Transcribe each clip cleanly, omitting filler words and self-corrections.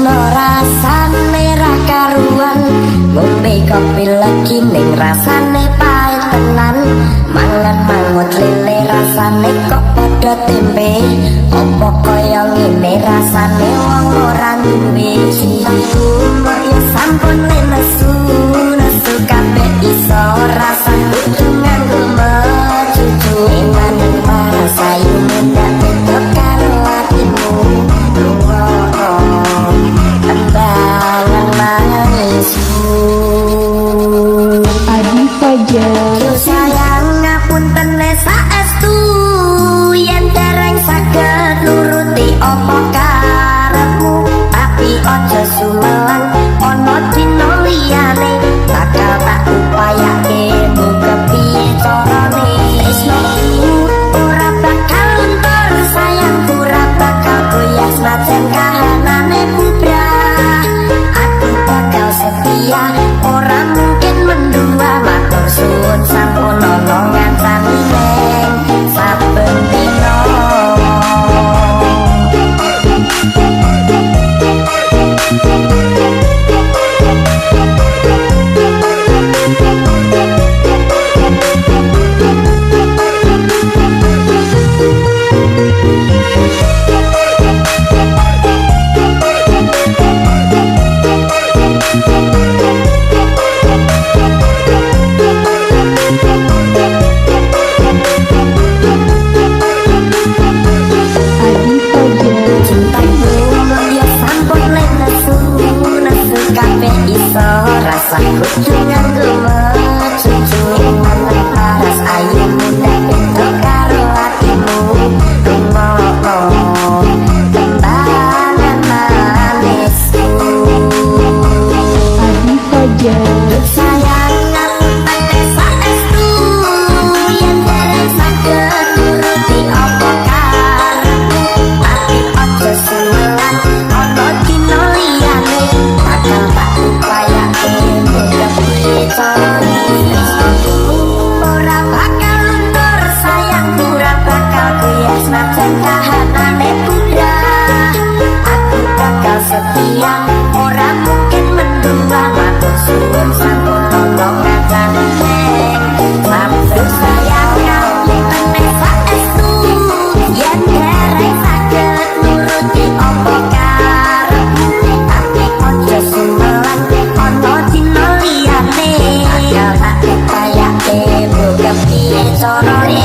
dino rasane ra karuan, ngombe kopi lagi ning rasane pahit tenan, mangan mangut lele rasane kok padha tempe, opo kaya ngene rasane wong ora duwe cintaku. Ya sampun nesu nesu kabeh iso rasane nganggo mecucu maning marasayu mendak beda karo atimu. Adi Fajar. Sayang ngapunten saestu yen dereng saged nuruti apa karepmu, tapi aja sumelan ana dina liyane bakal tak upayake muga piye carane. Tresnoku ora bakal luntur, sayangku ora bakal goyah senajan kahanane bubrah. Aku bakal setia, ora mungkin mendua, matur suwun sampun ana ngancani neng saben dina. Rasaku dengan gemecucu mangan paras ayu muda beda karo hatimu. Rumono kembangan manisku. Adi Fajar. Sayang ngapunten saestu yen dereng saged nuruti apa karepmu, tapi aja sumelan ana dina liyane bakal tak upayake muga piye carane. Ora bakal luntur, sayangku ora bakal goyah senajan kahanane bubrah. Aku bakal setia, ora mungkin mendua, matur suwun sampun ana ngancani neng matur sayang ngapunten saestu yen dereng saged nuruti apa karepmu, tapi aja sumelan ana dina liyane bakal tak upayake muga piye carane.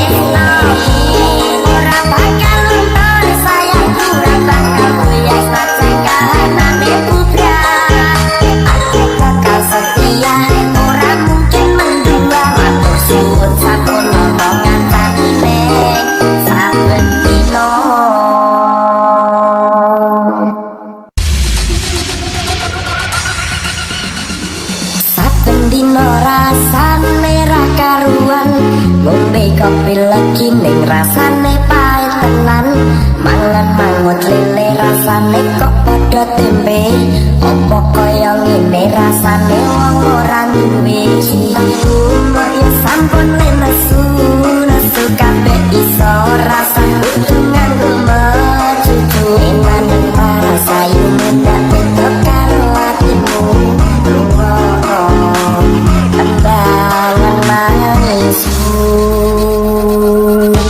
Ora bakal luntur, sayangku ora bakal goyah senajan kahanane bubrah. Aku bakal setia, ora mungkin mendua, matur suwun sampun ana ngancani neng saben dina. Saben dina rasane ra karuan, ngombe kopi lagi ning rasane pahit tenan, mangan mangut lele rasane kok padha tempe, opo kaya ngene rasane wong ora duwe cintaku. Ya sampun nesu nesu kabeh iso rasane nganggo mecucu maning marasayu mendak beda karo atimu. Kembangan manisku.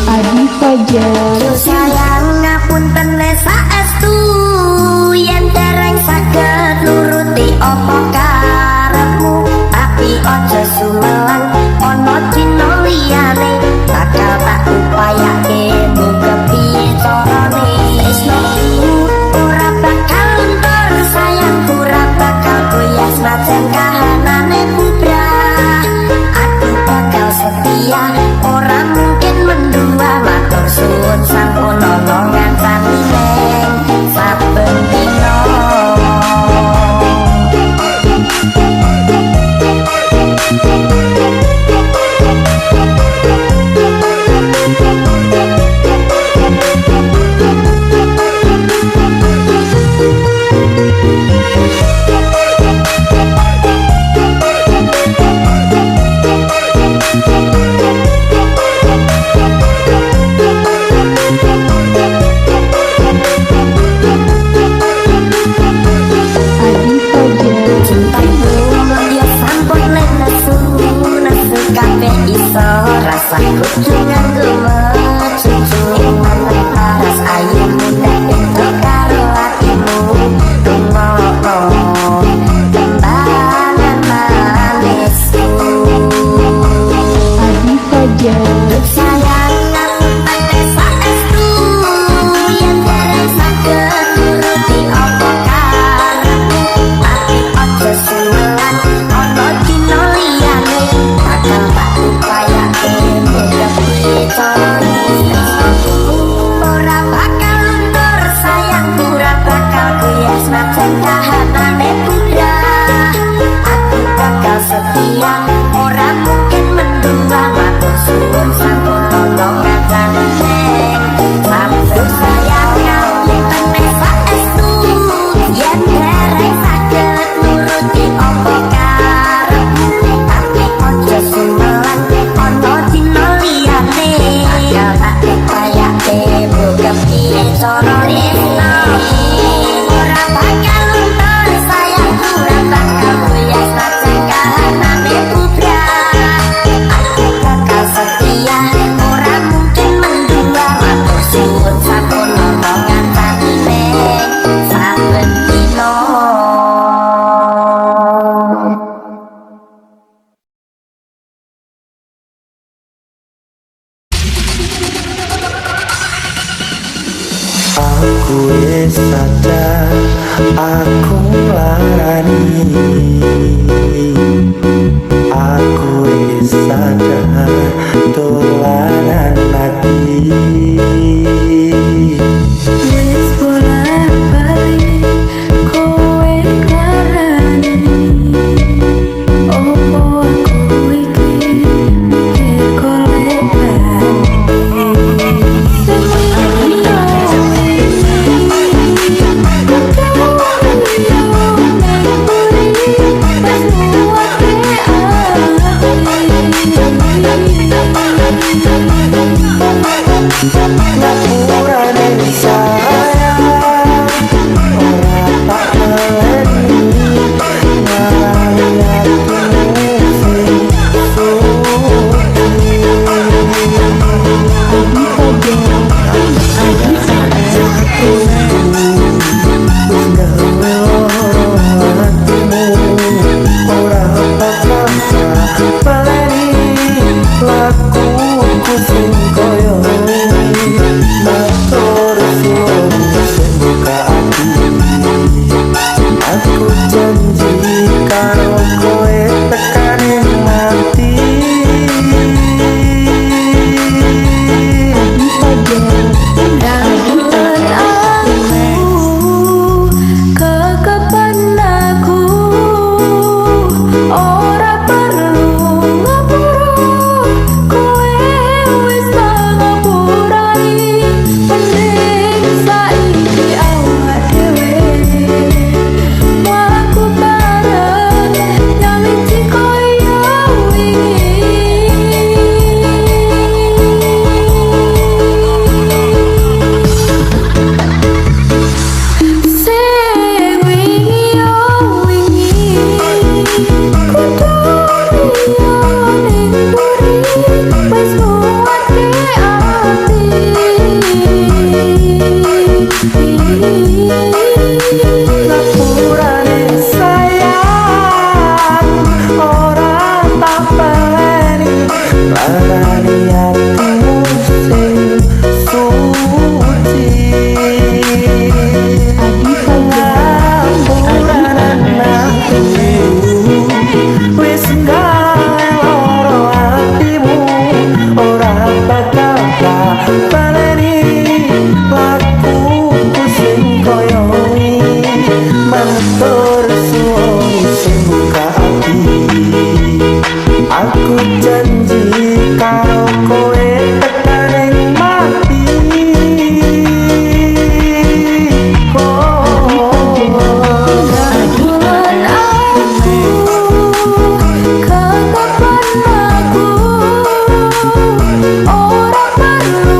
Adi Fajar. Sayang ngapunten saestu yen dereng saged nuruti apa karepmu, tapi aja sumelan ana dina liyane bakal tak upayake muga piye carane. Tresnoku ora bakal luntur, sayangku ora bakal goyah senajan kahanane bubrah. Aku bakal setia, ora mungkin mendua, matur suwun Cucu nganggo cucu meneng paras ayu muda pintu karo hatimu Tunggu kembangan manisku Adi Fajar, sayang ngapun saestu yen dereng saged nuruti apa karepmu tapi ojo sumelan ana dina liyane bakal tak upayake ngedepi carane ora bakal luntur sayang ora bakal kuyas macen kahanane bunda aku bakal setia ora mungkin mendua matur suwun sampun tolongan neng sampun sayang ngapun saestu yen dereng saged nuruti apa karepmu tapi ojo sumelan ana dina liyane bakal tak upayake buka piye cara resno ora bakal luntur sayang ora bakal kuyas macen kahanane bunda aku bakal setia ora mungkin mendua matur suwun sampun omongan tandine saben dina Aku wis sadar aku larani Aku wis sadar dolanan lagi wis bolak-balik kowe ngarani opo aku iki mikir golek Ngapurane sayang ora tak meleni ngarani atimu sing suci ora bakal baleni lakuku sing koyo matur suwun sing buka ati aku janji karo kowe tekaning mati kekepan aku ora perlu ngapura kowe wis tak ngapurani mending saiki awak dhewe mlaku bareng nyawiji koyo sing wingi yo wingi kudu yo ning buri wis muake ati Ngapurane sayang ora tak baleni larani atimu sing suci Adi Fajar, wis gawe loro atimu ora bakal tak baleni lakuku sing koyo wingi matur suwun sing buka ati aku janji karo kowe tekaning mati bulan aku kekepan aku ora perlu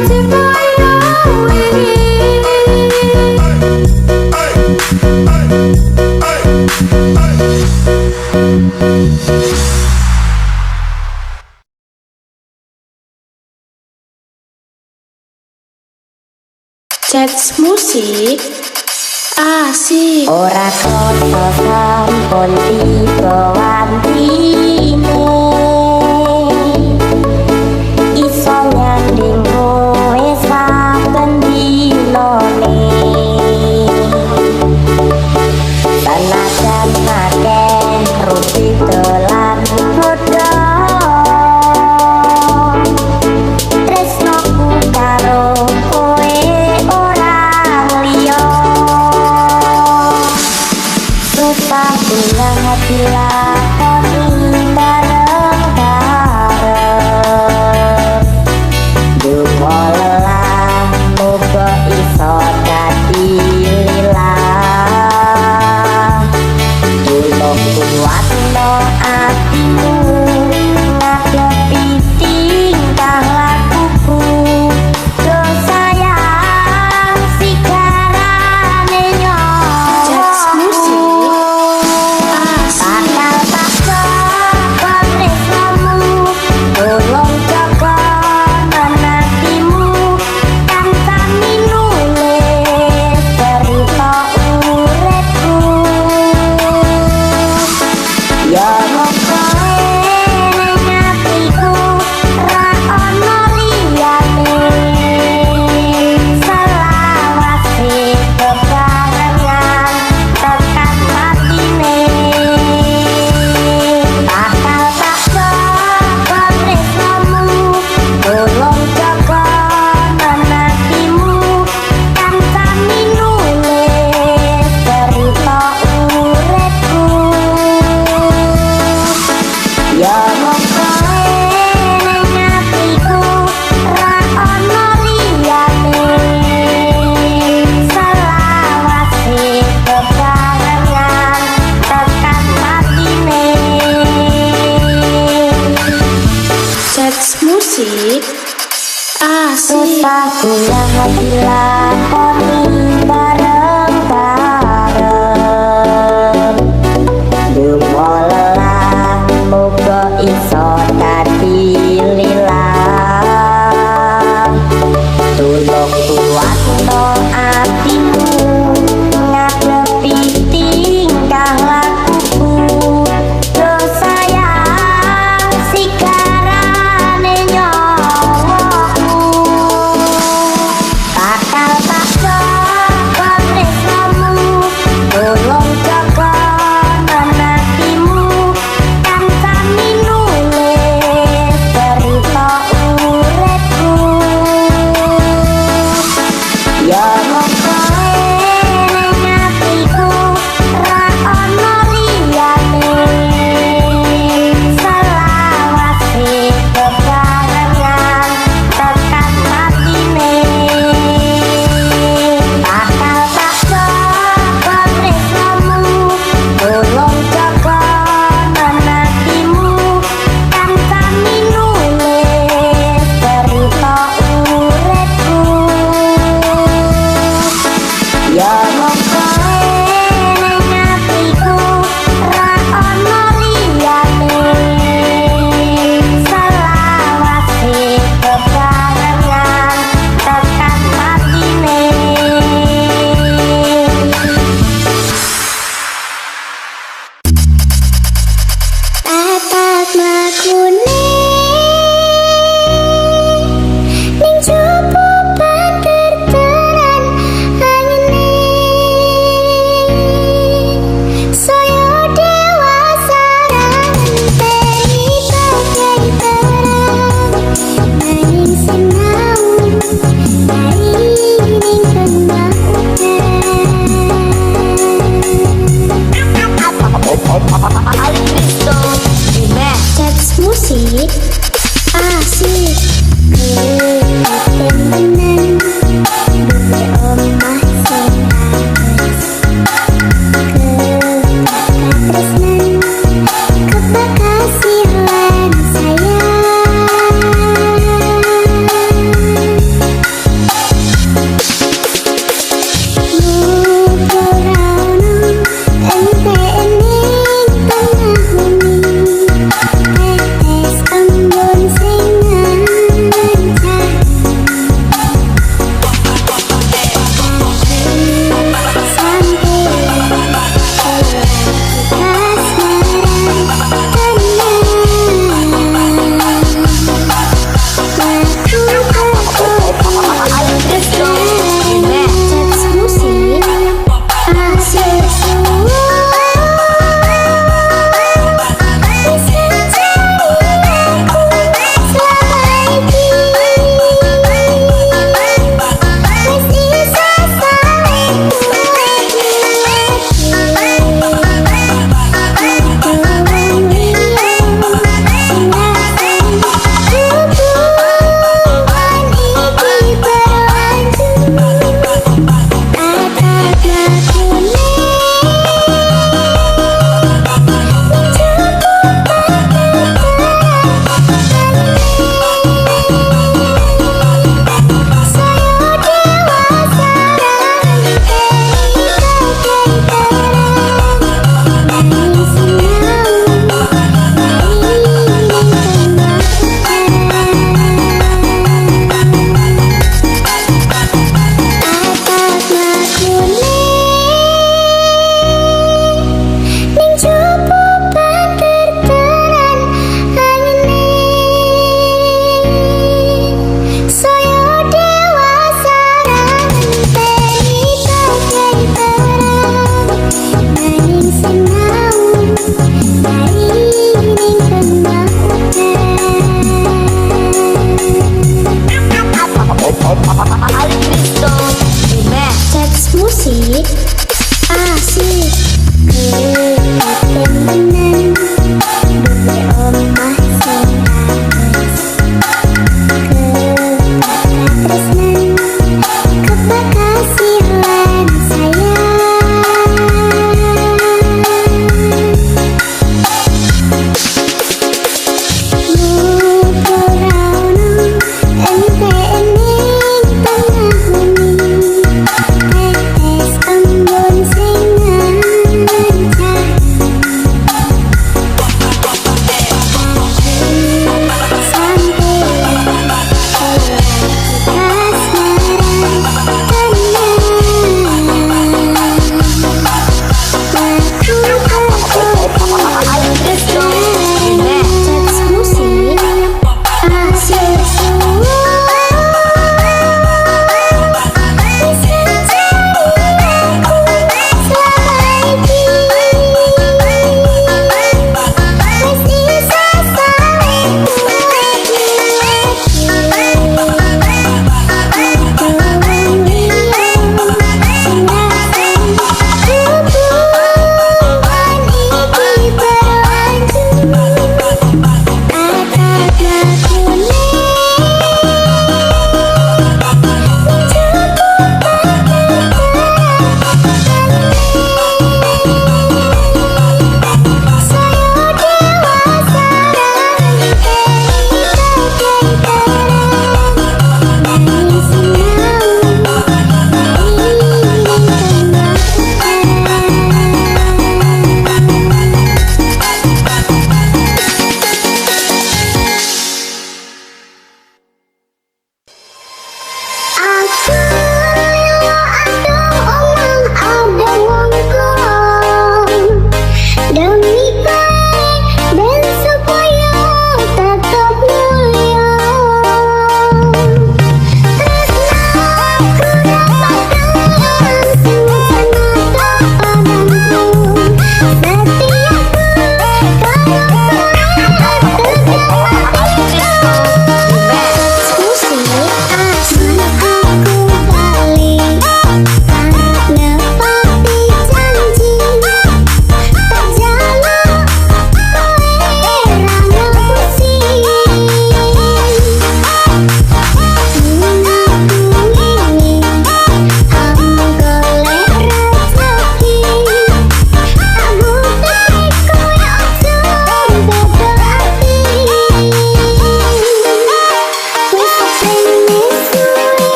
janji kaya Jets musik asik. Ora koso sampun tiba wantine iso nyanding kowe saben dinane senajan akeh rupi dolan bodho tresnoku karo kowe ora liya susah pulang hati lakoni bareng-bareng dumo lelah muga iso dadi lilah tulung kuatno atimu ngadepi tingkah lakuku do sayang sigarane Jets musik bakal paksa pamrihmu tolong jaga menantimu tanpa minulis cerita uripku ya mongkoe ning atiku ra ono liyane selawase bebarengan tekan matine bakal paksa pamrihmu tolong jaga menantimu tanpa minulis cerita uripku ya mongkoe ning atiku ra ono liyane selawase bebarengan tekan matine Jets musik asik. susah pulang hati lakoni bareng-bareng dumo lelah muga iso dadi lilah tulung kuatno atimu ngadepi tingkah lakuku do sayang sigarane nyawaku bakal paksa pamrihmu tolong jaga menantimu tanpa minulis cerita uripku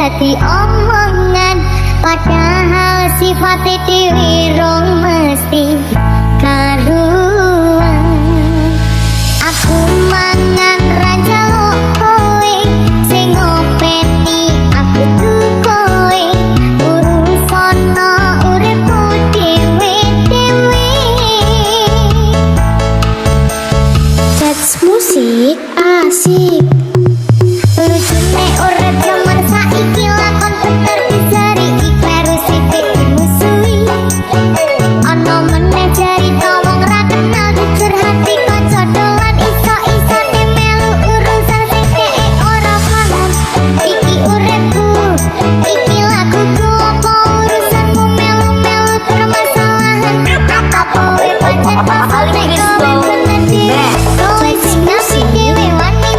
dadi omongan, padahal sifatnya dewi rong mesti karuan. Aku mangan raja lo kowe, sing ngopeni aku tuh kowe, urusono uripku dewe-dewe. That's musik asik. Lucune urip jaman saiki lakon bener diseri ikleru sithik dimusuhi. Ana meneh cerita wong ra kenal jujur hati kanca dolan iso-isone melu urusan sing dhek ora paham. Iki uripku, iki laguku, apa urusanmu melu-melu permasalahan. Apa kowe pancen pasal nek kowe bener dhewe, kowe sing ngasih dhewe wani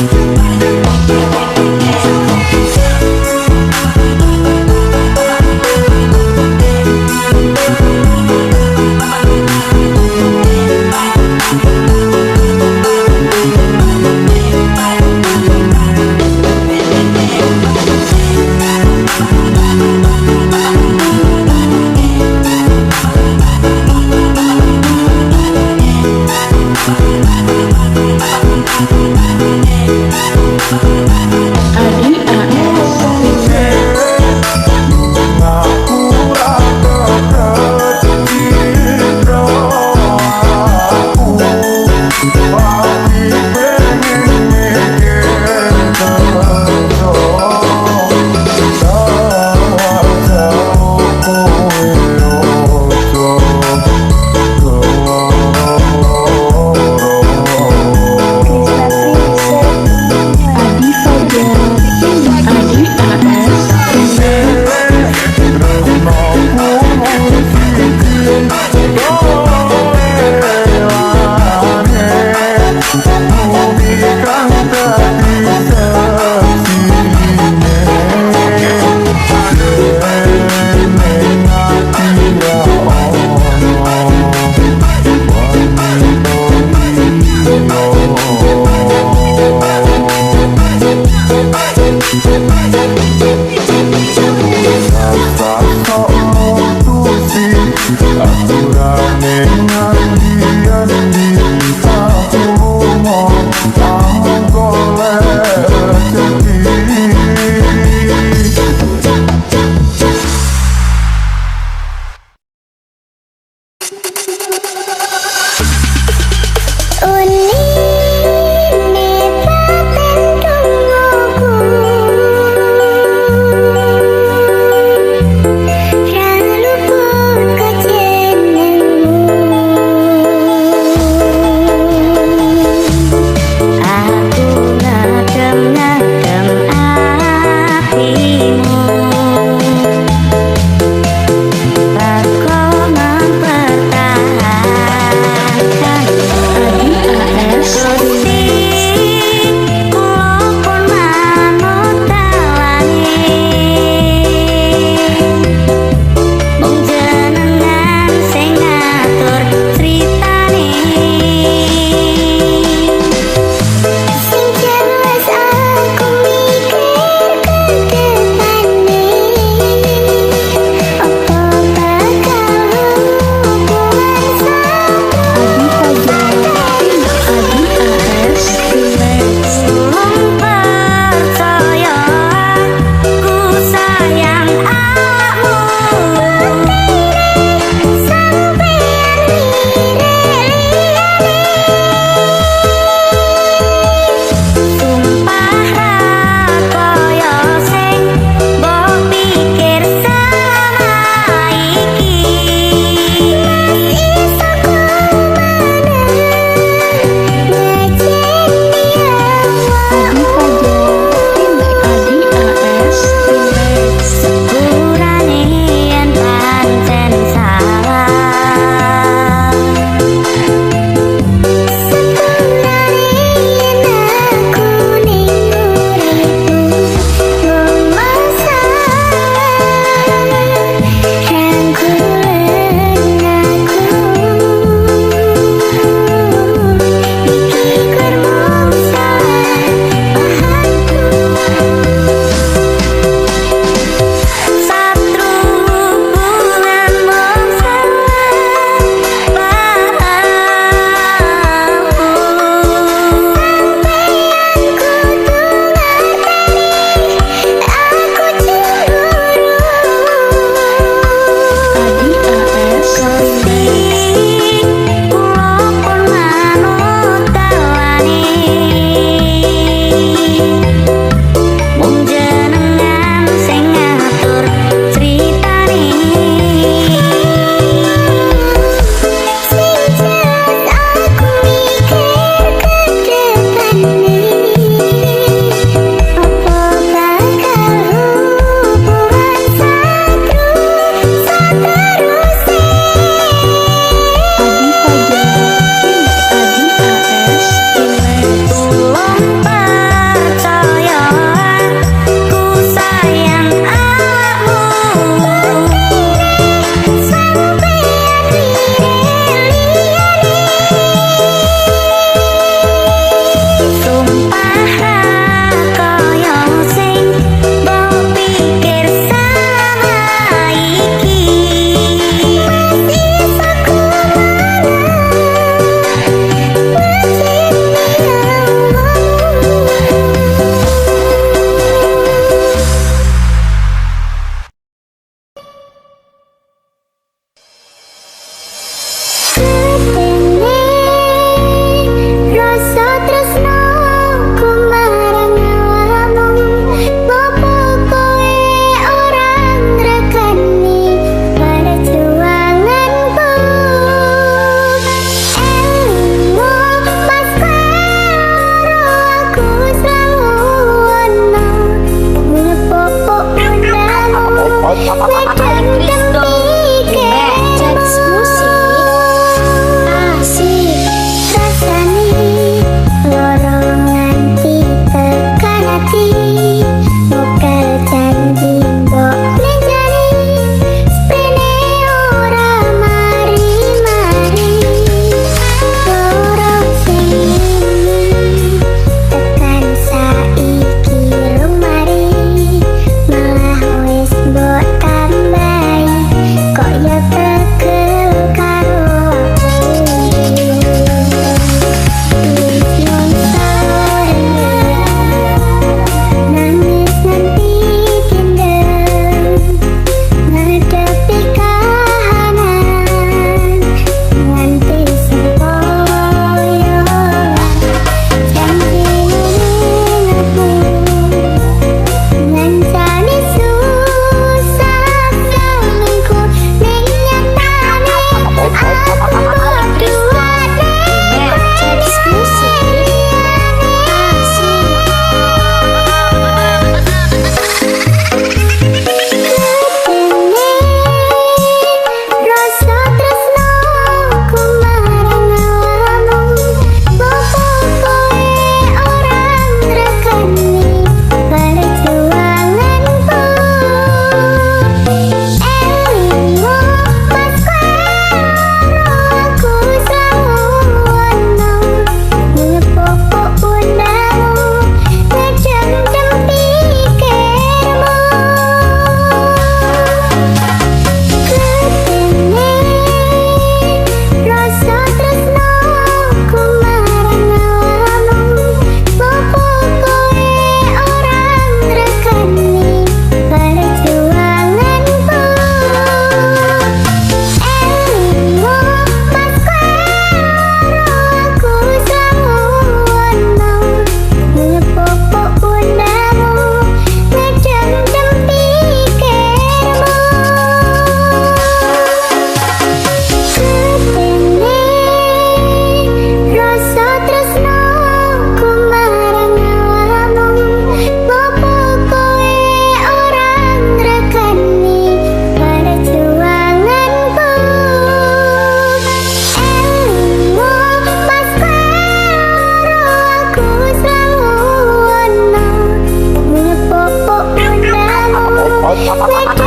Krisdayanti Wedok